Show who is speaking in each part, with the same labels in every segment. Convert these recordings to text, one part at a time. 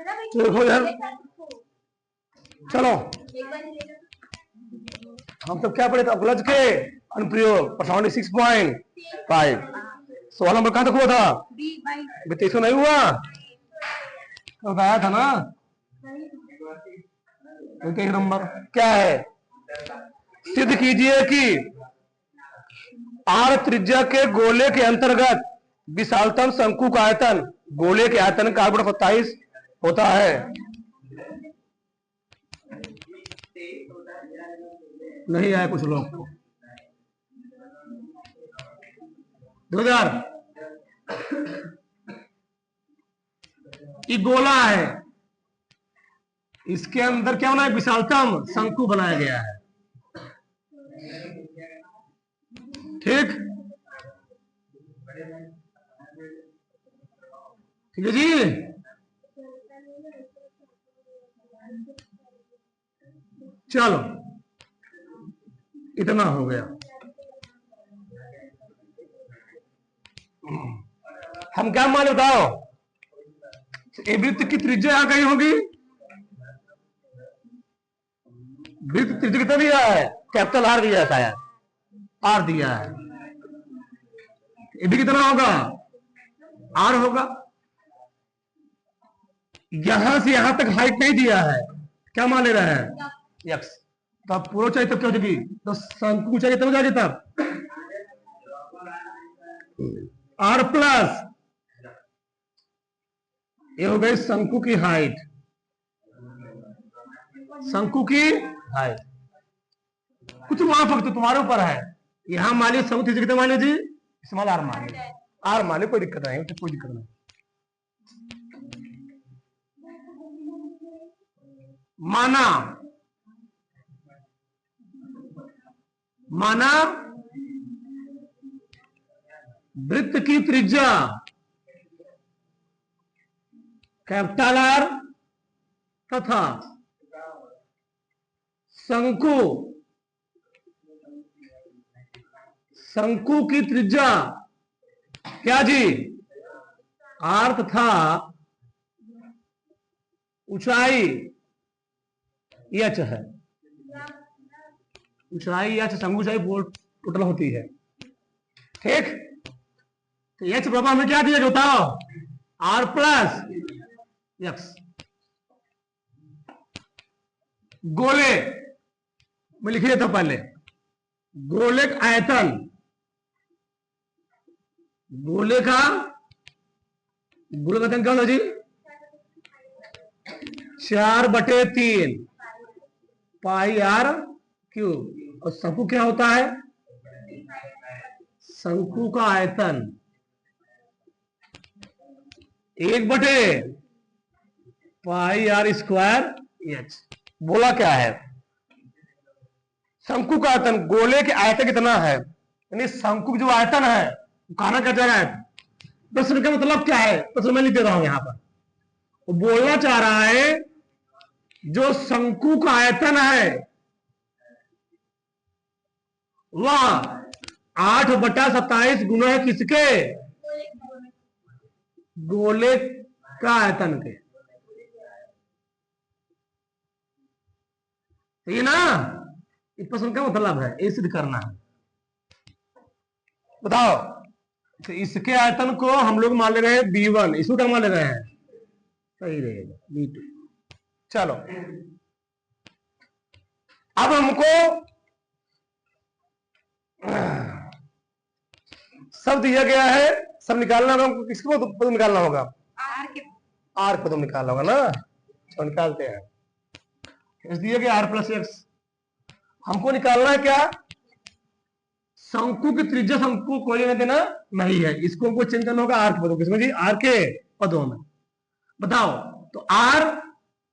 Speaker 1: देखो यार, चलो हम तो क्या पढ़े थे, अवलज के अनुप्रयोग पर 76.5। सवाल नंबर कहां तक हुआ था? 23 नहीं हुआ तो आया था ना। 23 नंबर क्या है? सिद्ध कीजिए कि आर त्रिज्या के गोले के अंतर्गत विशालतम शंकु का आयतन गोले के आयतन का 27 होता है। नहीं आया कुछ लोग को 2000। ये गोला है, इसके अंदर क्या बना है? विशालतम शंकु बनाया गया है। ठीक ठीक है जी। चलो इतना हो गया। हम क्या मान बताओ? ये वृत्त की त्रिज्या यहां कहीं होगी। वृत्त त्रिज्या कितना दिया है? कैपिटल आर दिया है, शायद आर दिया है। ये भी कितना होगा? आर होगा। यहां से यहां तक हाइट नहीं दिया है, क्या मान ले रहे हैं? यक्स। तो अब पूरा चाहिए तब क्या हो जाएगी? तो शंकु चाहिए तब जाएगी, तब आर प्लस ये हो गई शंकु की हाइट। शंकु की हाइट कुछ माफ तो तुम्हारे ऊपर है। यहां मान लीजिए शंकु कितने मान लीजिए? स्मॉल आर मान लीजिए। आर मान लीजिए, कोई दिक्कत नहीं, कोई दिक्कत नहीं। माना माना वृत्त की त्रिज्या कैपिटल आर तथा शंकु शंकु की त्रिज्या क्या जी? आर तथा ऊंचाई एच है। ऊंचाई एच शंकु ऊंचाई टोटल होती है। ठीक, तो एच बराबर हमें क्या दिया बताओ? R plus X. गोले में लिखिए था पहले, गोले का आयतन, गोले का आयतन क्या होगा जी? 4/3 पाई आर क्यूब। और शंकु क्या होता है? शंकु का आयतन 1/पाई आर स्क्वायर एच। बोला क्या है? शंकु का आयतन, गोले के आयतन कितना है, यानी शंकु जो आयतन है कहना क्या चाह रहा है? प्रश्न का मतलब क्या है? प्रश्न मैं लिख दे रहा हूं यहां पर। वो बोलना चाह रहा है जो शंकु का आयतन है वह 8/27 गुना है किसके? गोले का आयतन के। ये ना, इस प्रश्न का मतलब है ये सिद्ध करना है। बताओ, तो इसके आयतन को हम लोग मान ले रहे हैं B1, इसको क्या मान ले रहे हैं? सही रहेगा B2। चलो अब हमको सब दिया गया है, सब निकालना होगा। हमको किसको पद निकालना होगा? आर को पद निकालना होगा ना, तो निकालते हैं। दिया गया आर प्लस एक्स। हमको निकालना है क्या? शंकु की त्रिज्या शंकु को लेना देना नहीं है, इसको हमको चेंज करना होगा आर के पदों। किसमें जी? आर के पदों में। बताओ, तो आर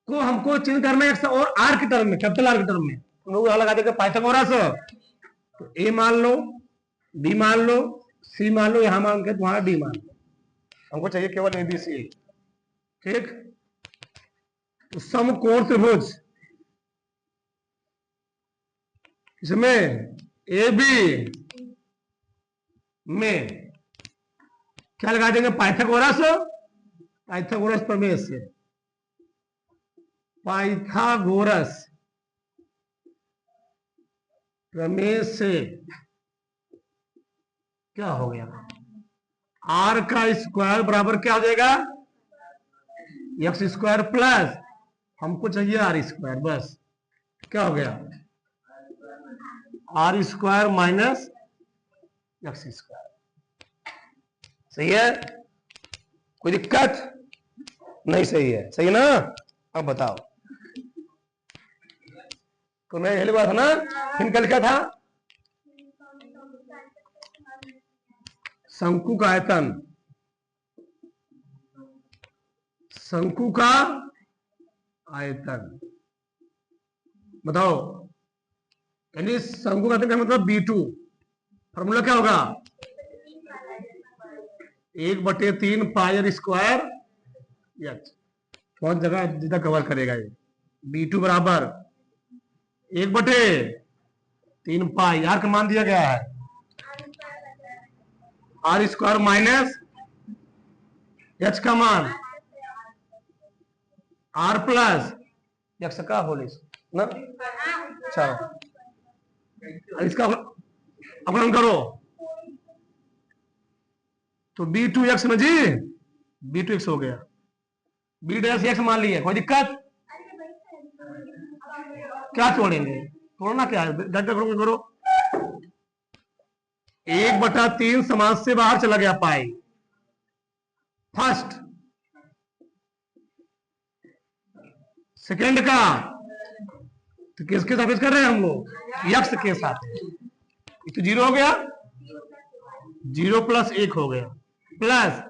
Speaker 1: को हमको चेंज करना है और आर के टर्म में, कैपिटल आर के टर्म में। तुम लोग लगा देगा पाइथागोरस, तो ए मान लो, बी मान लो, सी मान लो, यहां मान के तुम्हारा डी मान लो। हमको चाहिए केवल एबीसी। ठीक, तो समकोण त्रिभुज इसमें ए बी में क्या लगा देंगे? पाइथागोरस, पाइथागोरस प्रमेय से। पाइथागोरस प्रमेय से क्या हो गया, आर का स्क्वायर बराबर क्या हो जाएगा, एक्स स्क्वायर प्लस हमको चाहिए आर स्क्वायर, बस क्या हो गया, R square minus X square. सही है, कोई दिक्कत नहीं, सही है, सही है ना। अब बताओ, तो मैं यही बात था ना, फिर कल क्या था, शंकु का आयतन, शंकु का आयतन बताओ, यानी शंकु का आयतन का मतलब B2, फॉर्मूला क्या होगा, 1/3 पाई आर स्क्वायर एच। बहुत जगह जितना कवर करेगा ये, B2 बराबर 1/3 पाई, आर का मान दिया गया है आर स्क्वायर माइनस एच का मान आर प्लस एक्स का होल ना। चलो इसका अपलन करो, तो B2x में जी B2x हो गया, B डैश एक्स मान लिया, कोई दिक्कत, क्या छोड़ेंगे, तोड़ना क्या है, करो 1/3 समाज से बाहर चला गया पाई, फर्स्ट सेकेंड का, तो किसके साथ कर रहे हैं हम लोग, यक्स के साथ, तो 0 हो गया, 0 + 1 हो गया, प्लस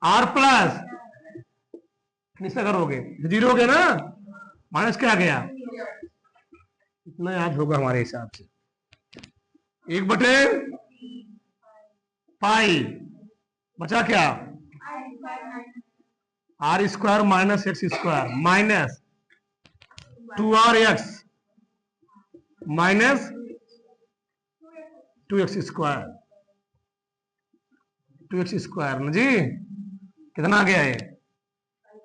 Speaker 1: आर प्लस निशा करोगे 0 हो गया ना, माइनस क्या आ गया, इतना याद होगा हमारे हिसाब से, 1/पाई बचा क्या, R square minus X square minus 2rx minus 2x square, 2x square ना जी, कितना आ गया है,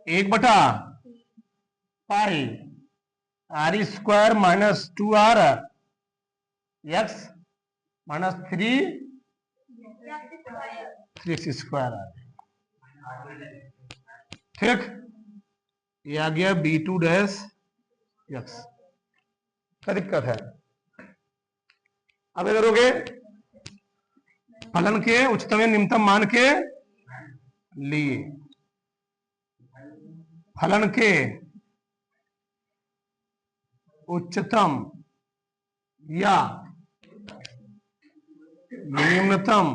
Speaker 1: 1/पाई R square minus 2r X minus 3x square, ठीक, ये आ गया B2 डैश एक्स। क्या दिक्कत है, अब ये करोगे फलन के उच्चतम या निम्नतम मान के लिए, फलन के उच्चतम या निम्नतम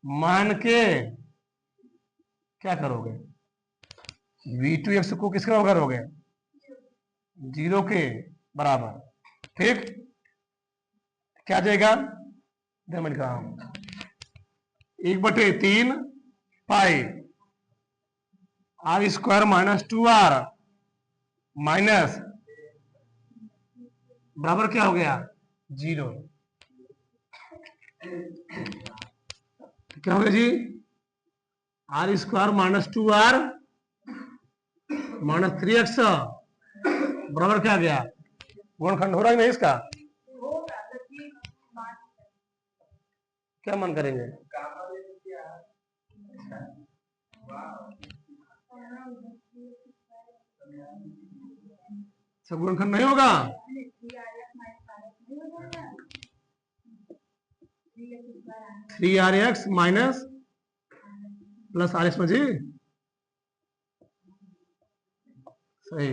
Speaker 1: मान के क्या करोगे, V2x को किसके बराबर करोगे, 0 के बराबर, ठीक, क्या जाएगा, 1/3 pi R square minus 2r minus बराबर क्या हो गया, 0, क्या हो गया जी, R square minus 2r minus 3x बराबर क्या गया, गुणनखंड हो रहा है नहीं इसका, क्या मन करेंगे, सब गुणनखंड नहीं होगा, 3rx माइनस प्लस RX में जी, सही,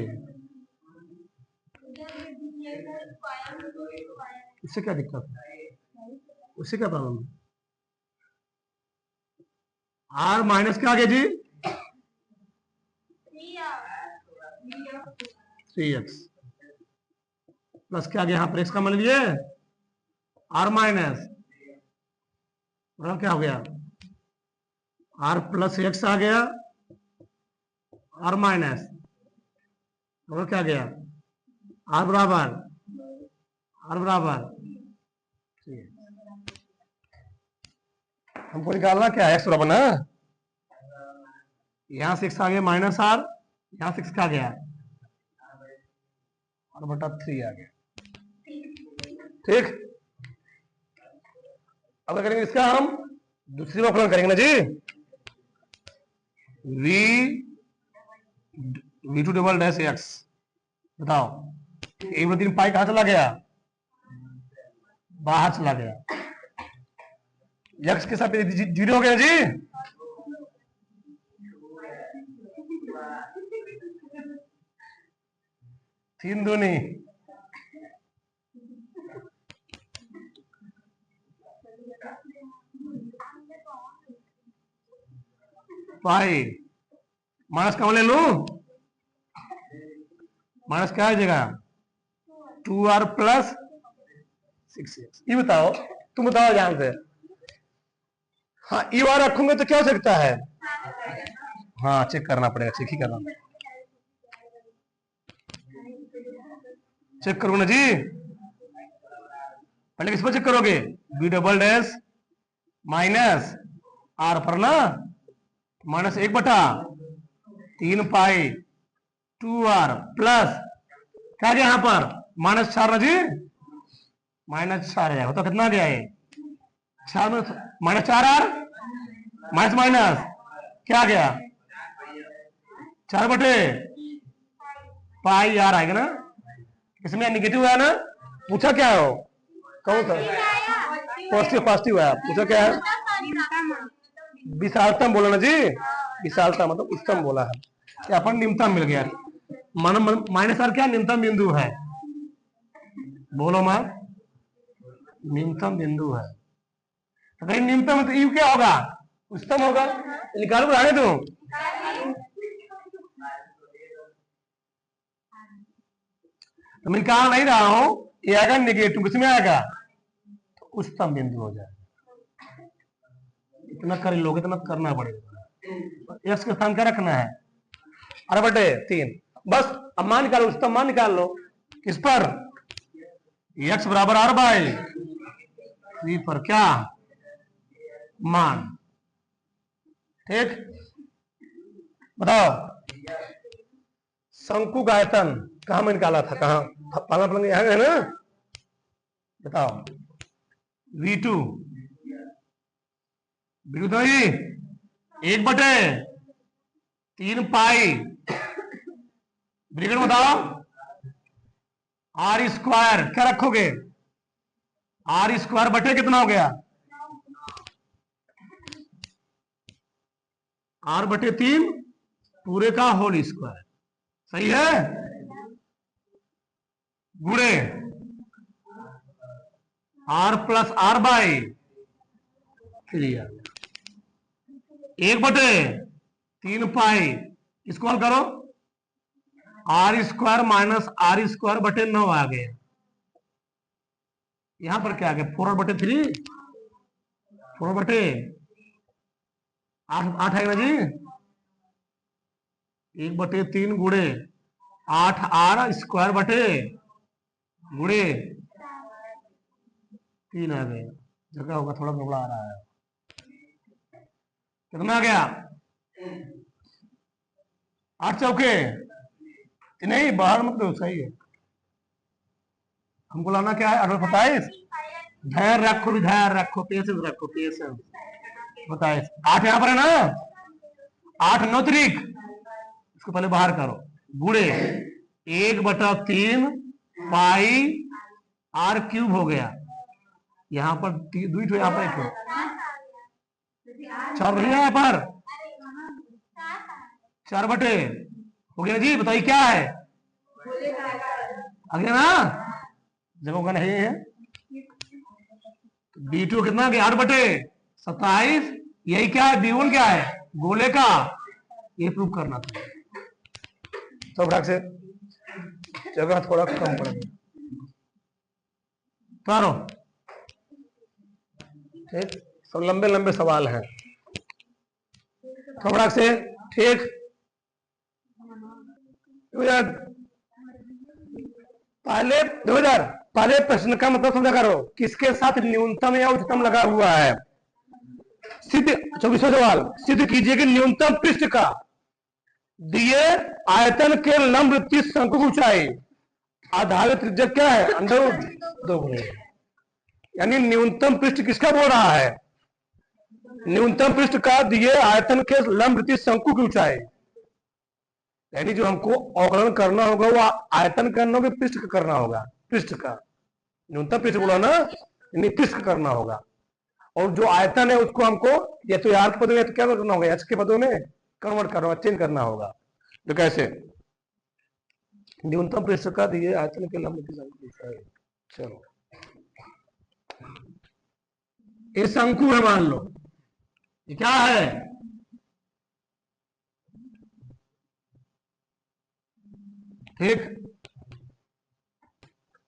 Speaker 1: इससे क्या दिक्कत है, उससे क्या प्रॉब्लम है, R माइनस क्या आ गया जी, 3x प्लस क्या आ गया, यहाँ पर x का मान लीजिए R माइनस क्या हो गया, R प्लस x आ गया, R माइनस और क्या गया, R बराबर हमको निकालना क्या है, एक्स बराबर ना, यहां से एक्स आ गया माइनस आर, यहां से एक्स क्या आ गया और बटा 3 आ गया। ठीक, अब करेंगे इसका हम दूसरी बार फलन करेंगे ना जी, v2 डबल डैश एक्स, बताओ 1/3 पाई कहां चला गया, बाहर चला गया, एक्स के साथ जीरो हो गया जी, तीन दूनी पाई, माइनस कहाँ ले लूं, माइनस क्या आ जाएगा 2r प्लस 6x। ये बताओ, तुम बताओ ध्यान से, हाँ ई वार रखूंगे तो क्या हो सकता है, हाँ चेक करना पड़ेगा, चेक ही करना, चेक करो ना जी, पहले किस पर चेक करोगे, B double dash minus R पर ना, माइनस 1/3 पाई 2r प्लस क्या गया यहां पर -4 ना जी, -4 है, तो कितना गया है 4 में -4r माइनस माइनस क्या गया 4 पाई आर आएगा ना, इसमें निगेटिव है ना, पूछा क्या हो, कौन सा पॉजिटिव, पॉजिटिव है, पूछा क्या है, विशालतम बोला ना जी, विशालता मतलब उच्चतम बोला है, क्या अपन निम्नतम मिल गया, माइनस आर क्या निम्नतम बिंदु है, बोलो मां निम्नतम बिंदु है, तो निम्नतम तो यू क्या होगा, उच्चतम होगा, निकालो बढ़ाने दो, तो मैं निकाल नहीं रहा हूं, ये आएगा निगेटिव, किसमें आएगा तो उच्चतम बिंदु हो जाएगा, इतना कर लोगे इतना करना पड़ेगा, एक्स के स्थान क्या रखना है r/3, बस अब मान निकालो, उच्चतम मान निकाल लो, किस पर x बराबर r/3 पर क्या मान, ठीक, बताओ शंकु का आयतन कहां में निकाला था, कहां पाला फलन यहां है ना, बताओ v2 जी 1/3 पाई, ब्रिगेड बताओ r स्क्वायर क्या रखोगे, r स्क्वायर बटे कितना हो गया r/3 पूरे का होल स्क्वायर, सही है, गुणे r प्लस r/3 1/3 पाई, इसको हल करो, r square minus r square बटे 9 आ गए, यहां पर क्या आ गया 4/3, 4/8 आएगा जी, 1/3 गुणे 8r स्क्वायर बटे गुणे 3 आ गए, जगह होगा थोड़ा गड़बड़ा आ रहा है, कितना आ गया 8 चौके नहीं, बाहर मतलब सही है, हमको लाना क्या है 28, ध्यान रखो, ध्यान रखो, पेशेंस रखो, पेशेंस, 27 8 यहां पर है ना, 8 9 त्रिक, इसको पहले बाहर करो, गुणे 1/3 पाई r³ हो गया, यहां पर 2 यहां पर 1 4 भैया यहां पर 4 बटे हो गया जी, बताइए क्या है आगे ना, जब होगा नहीं है, b2 कितना गया 8/27, यही क्या है b1 क्या है गोले का, ये प्रूव करना था, तो भाग से जगह थोड़ा कम पड़ेगा, करो ठीक, सब लंबे लंबे सवाल हैं, थोड़ा से ठीक, पहले 2000 पहले प्रश्न का मतलब समझा करो, किसके साथ न्यूनतम या उच्चतम लगा हुआ है, सिद्ध 24वां सवाल, सिद्ध कीजिए कि न्यूनतम पृष्ठ का दिए आयतन के लंब वृत्तीय शंकु की ऊंचाई आधारित त्रिज्या क्या है? अंडर दो गुणे। यानी न्यूनतम पृष्ठ किसका बोल रहा है? न्यूनतम पृष्ठ का दिए आयतन के लंब वृत्तीय शंकु की ऊंचाई, यानी जो हमको अवकलन करना होगा वो आयतन करना होगा, पृष्ठ का करना होगा। पृष्ठ का न्यूनतम पृष्ठ बोला ना, यानी पृष्ठ का करना होगा। और जो आयतन है उसको हमको या तो आर के पदों में तो क्या करना होगा, एच के पदों में कन्वर्ट करना होगा, चेंज करना होगा। तो कैसे? न्यूनतम पृष्ठ का दिए आयतन के लंब वृत्तीय शंकु की ऊंचाई। चलो ये शंकु है, मान लो ये क्या है? ठीक,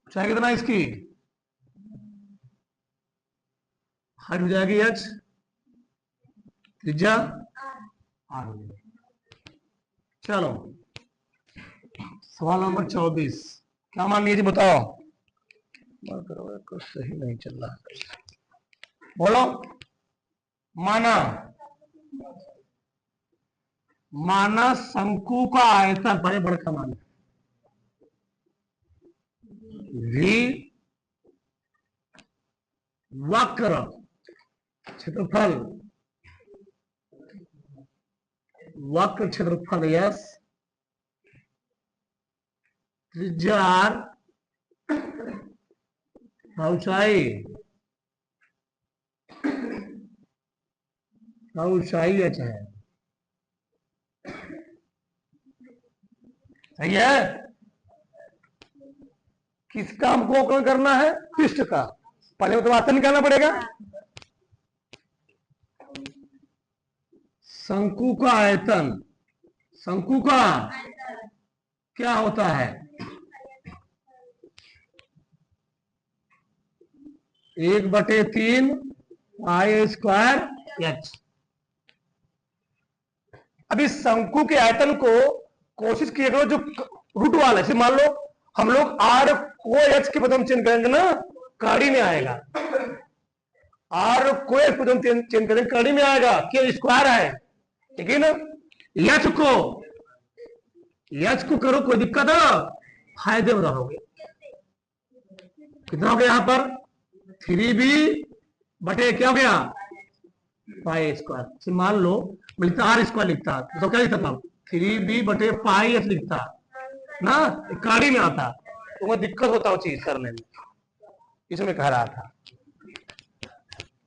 Speaker 1: ऊंचाई कितना इसकी? हाइट हो जाएगी एच, त्रिज्या आर हो जाएगी। चलो सवाल नंबर 24, क्या मान लीजिए बताओ? कुछ सही नहीं चल रहा, बोलो। माना शंकु का आयतन, बड़े बड़का माना भी वक्र क्षेत्रफल, वक्र क्षेत्रफल यस, त्रिज्या आर, ऊंचाई एच है। सही है। किसका हमको अवकलन करना है? पृष्ठ का। पहले तो आयतन निकालना पड़ेगा। शंकु का आयतन, शंकु का क्या होता है? 1/3 पाई स्क्वायर एच। अब इस शंकु के आयतन को कोशिश किए करो जो रूट वाला है, मान लो हम लोग आर को एच के पदों में चेंज करेंगे ना, कड़ी में आएगा। आर को एच पदों में चेंज करेंगे, कड़ी में आएगा, क्या स्क्वायर है, ठीक है ना। एच को करो, कोई दिक्कत है? फायदे में रहोगे। कितना हो गया यहाँ पर? 3b बटे क्या हो गया? Pi square. मान लो मैं लिखता आर स्क्वायर लिखता तो क्या लिखता था? 3b बटे पाई एच लिखता ना, काड़ी में आता तो मैं दिक्कत होता वो चीज करने में, इसमें कह रहा था।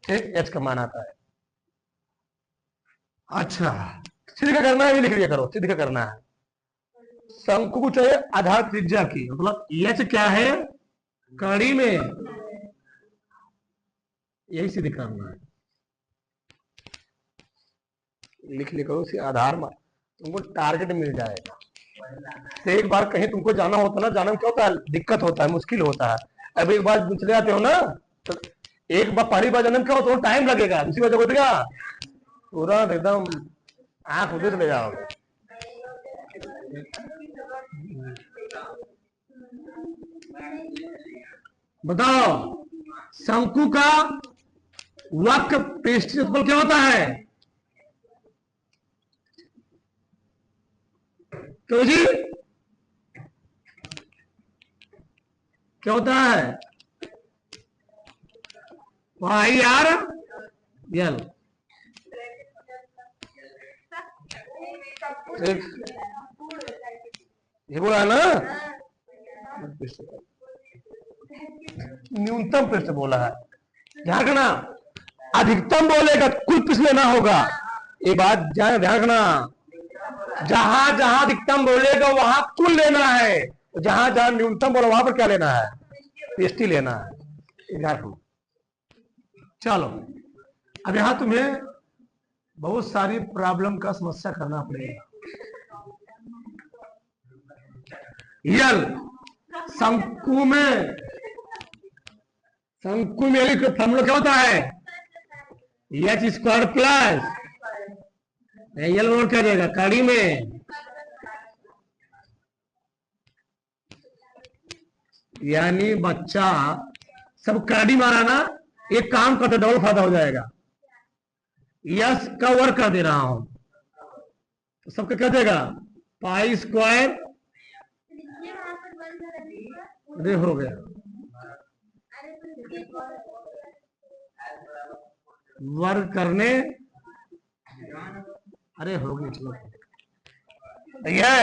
Speaker 1: ठीक, एच का मान आता है। अच्छा सिद्ध का करना है, लिख दिया करो, सिद्ध का करना है। शंकु को चाहिए आधार त्रिज्या की, मतलब एच क्या है कड़ी में, यही सिद्ध करना है। लिख लिया करो, उसी आधार में तुमको टारगेट मिल जाएगा। तो एक बार कहीं तुमको जाना होता ना, जाने में क्या होता है, दिक्कत होता है, मुश्किल होता है। अब एक बार चले जाते हो ना, तो एक बार पहली बार जाने में क्या होता है, टाइम लगेगा। दूसरी बार जब होगा तुरंत एकदम आंख उधर ले जाओगे। बताओ शंकु का वक्र पृष्ठ क्षेत्रफल क्या होता है? तो जी क्या होता है? पाई आर एल। ये बोला है ना, न्यूनतम पृष्ठ बोला है। ध्यान रखना, अधिकतम बोलेगा कुल पृष्ठ लेना होगा। ये बात ध्यान रखना, जहां जहां अधिकतम बोलेगा वहां कुल लेना है, जहां जहां न्यूनतम बोला वहां पर क्या लेना है? पृष्ठ लेना है। चलो अब यहां तुम्हें बहुत सारी प्रॉब्लम का समस्या करना पड़ेगा। यल शंकु में फॉर्मूला क्या होता है? एच स्क्वायर प्लस एल और क्या जाएगा कड़ी में, यानी बच्चा सब कड़ी मारा ना, एक काम करते डबल फायदा हो जाएगा। यस का वर्ग कर दे रहा हूं, तो सबका क्या देगा, पाई स्क्वायर, अरे हो गया, वर्ग करने, अरे हो गई, चलो सही है,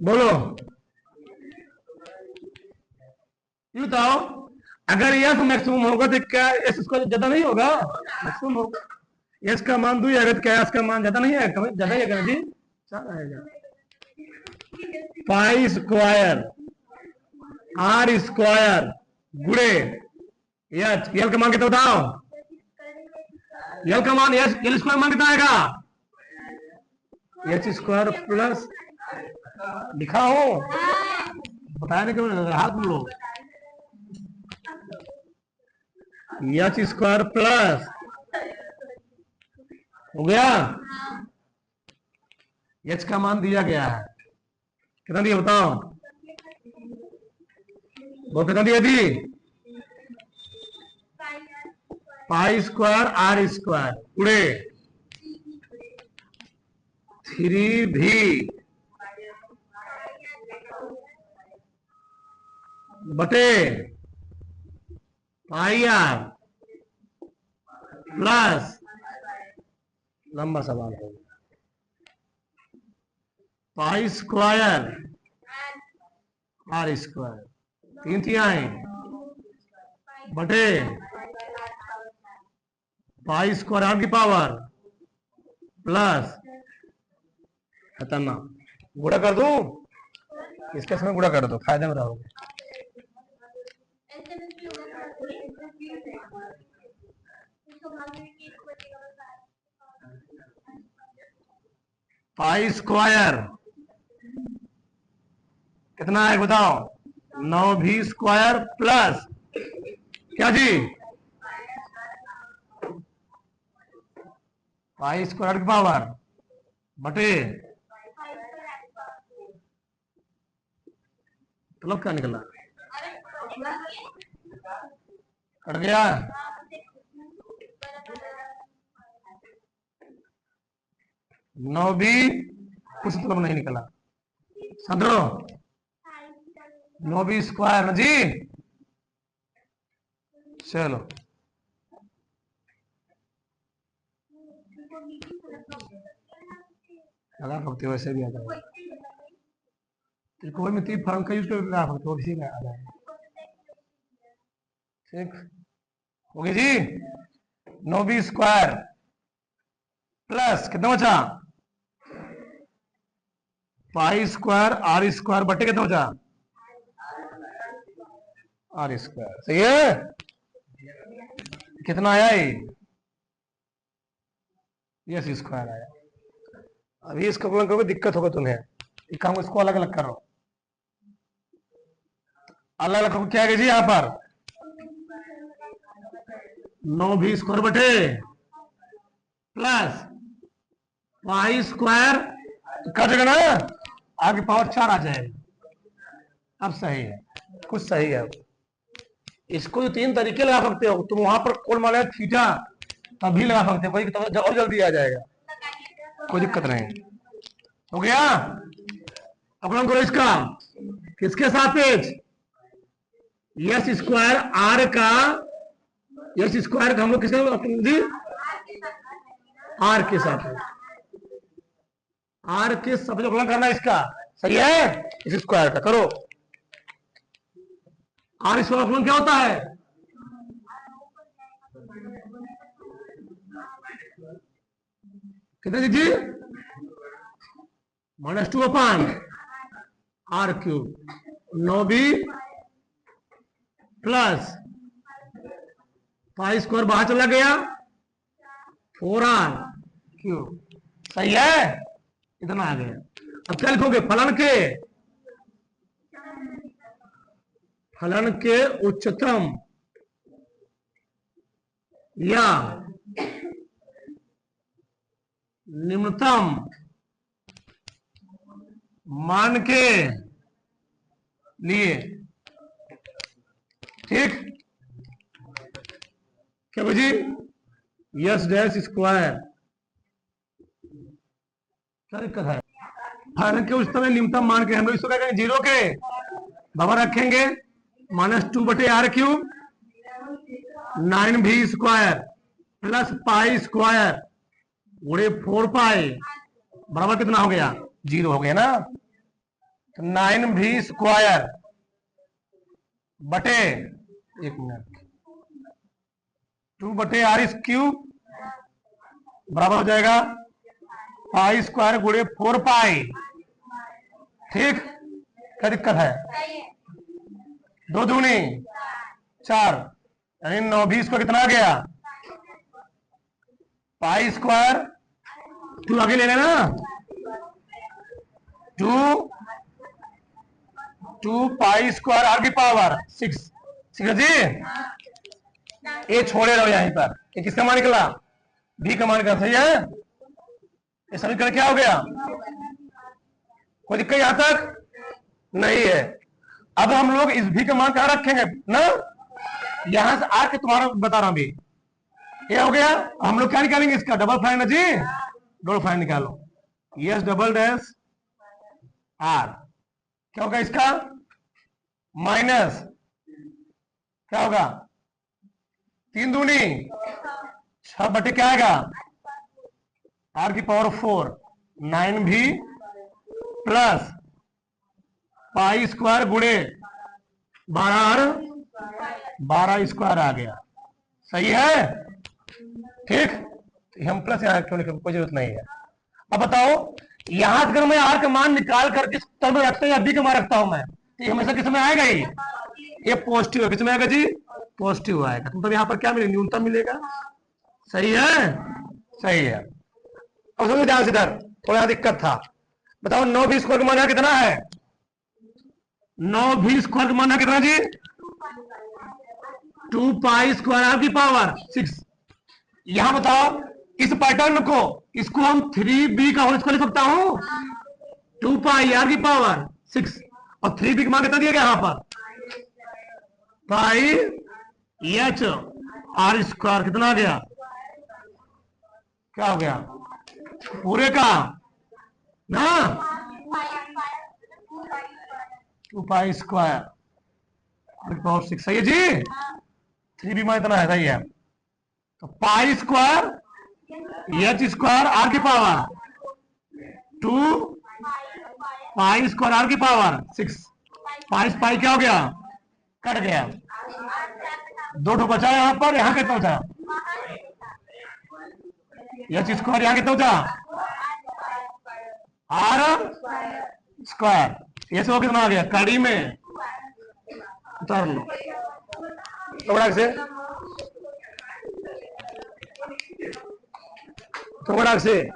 Speaker 1: बोलो ये बताओ, अगर यस मैक्सिमम होगा तो क्या एस स्क्वायर ज्यादा नहीं होगा, मैक्सिमम होगा, यस का मान 2 है तो क्या यस का मान ज्यादा नहीं है, ज्यादा ही है जी, 4 आएगा, पाई स्क्वायर आर स्क्वायर गुड़े यच, यल का मान कितना बताओ, यल का मान यस, यल स्क्वायर मान कितना आएगा, एच स्क्वायर प्लस, लिखा हो बताया नहीं क्यों हाथ में लोग, एच स्क्वायर प्लस, हो गया, एच का मान दिया गया है, कितना दिया बताओ, वो कितना दिया थी, पाई स्क्वायर आर स्क्वायर पूरे 3 बटे पाई आर प्लस, लंबा सवाल है, पाई स्क्वायर आर स्क्वायर 3 तिहाई बटे पाई स्क्वायर आर की पावर प्लस, खतरनाक, गुणा कर दो, इसके समय गुणा कर दो, फायदे में रहोगे, पाई स्क्वायर कितना है बताओ, 9 स्क्वायर प्लस क्या जी, पाई स्क्वायर की पावर बटे, तो क्या निकला, कट गया, 9 कुछ मतलब नहीं निकला, समझो, 9 स्क्वायर ना जी, चलो लगा सकते हो, वैसे भी आ जाएगा, कोई में 3 फॉर्म का यूज कर लगा सकते हो, इसी में आ जाएगा, ठीक हो गई जी, 9 स्क्वायर प्लस कितना बचा, पाई स्क्वायर आर स्क्वायर बटे कितना बचा, आर स्क्वायर, सही है, कितना आया ये, यस स्क्वायर आया, अभी इसका करोगे दिक्कत होगा तुम्हें, एक काम इसको अलग अलग करो, अलग अलग क्या है जी, यहां पर 9 स्क्वायर बटे प्लस पाई स्क्वायर कर देगा ना, आगे पावर 4 आ जाएगा, अब सही है, कुछ सही है, इसको 3 तरीके लगा सकते हो तुम, वहां पर कौन मान थीटा तभी लगा सकते हो, कोई और जल्दी आ जाएगा, कोई दिक्कत नहीं, हो गया, अपना करो इसका, किसके सापेक्ष, यस स्क्वायर आर का, यस स्क्वायर का हम लोग किसके, आर के सापेक्ष, आर के सापेक्ष अपना करना इसका, सही है, इस स्क्वायर का करो, आर स्क्वायर अपना क्या होता है, कितना दीजिए, -2 R cube, 9 plus pi square बाहर चला गया, 4r क्यूब, सही है, इतना आ गया, अब क्या लिखोगे, फलन के उच्चतम या निम्नतम मान के लिए, ठीक, क्या जी, यस डैश स्क्वायर, क्या दिक्कत है? हालांकि उस समय न्यूनतम मान के हम लोग इसको क्या करेंगे, 0 के बराबर रखेंगे, -2/r³ 9v square plus pi square गुणे 4 पाई बराबर कितना हो गया, 0 हो गया ना। तो 9v स्क्वायर बटे, एक मिनट, 2/r³ बराबर हो जाएगा पाई स्क्वायर गुणे 4 पाई। ठीक, क्या दिक्कत है? 2 दूनी 4, यानी 9v स्क्वायर कितना आ गया, पाई स्क्वायर 2 आगे ले लेना, 2 पाई स्क्वायर r³ 6। ठीक है जी, ये छोड़े रहो यहीं पर। ये किसका मान निकला, v का मान निकला, सही है। ये समीकरण क्या हो गया, कोई दिक्कत यहां तक नहीं है। अब हम लोग इस v का मान कहां रखेंगे ना, यहां से आके तुम्हारा बता रहा हूं भी, ये हो गया। हम लोग क्या निकालेंगे, इसका डबल फाइन जी, डबल फाइन निकालो, यस डबल डैश आर, क्या होगा इसका, माइनस, क्या होगा, 3 दूनी 6 बटे क्या आएगा, r⁴ 9v plus pi square गुणे 12 स्क्वायर आ गया, सही है। ठीक, हम प्लस यहां क्यों लिखें, कोई जरूरत नहीं है। अब बताओ, यहां अगर मैं आर का मान निकाल कर किस तरह में रखता हूं या बी का मान रखता हूं मैं, तो ये हमेशा किस में आएगा, ये पॉजिटिव है, किस में आएगा जी, पॉजिटिव आएगा। मतलब यहां पर क्या मिलेगा, न्यूनतम मिलेगा, सही है, सही है। अब समझो ध्यान से, इधर थोड़ा दिक्कत था। बताओ 9v स्क्वायर का मान कितना है, 9v स्क्वायर का मान कितना जी, 2 पाई स्क्वायर r⁴ 6। यहां बताओ, इस पैटर्न को, इसको हम 3b का होल स्क्वायर लिख सकता हूं, 2 पाई r⁴ 6, और 3b का मान कितना दिया गया यहां पर, पाई h r² कितना आ गया, क्या हो गया, पूरे का ना, 2 पाई स्क्वायर r⁴ 6, सही है जी। 3b मान इतना है, सही है। तो pi square h² r⁴ 2 pi square r⁴ 6, पाई पाई क्या हो गया, कट गया, 2 बचा यहां पर, यहां कितना बचा, h² यहां कितना बचा, r², ये सब कितना आ गया, कड़ी में उतार लो थोड़ा से, थोड़ा से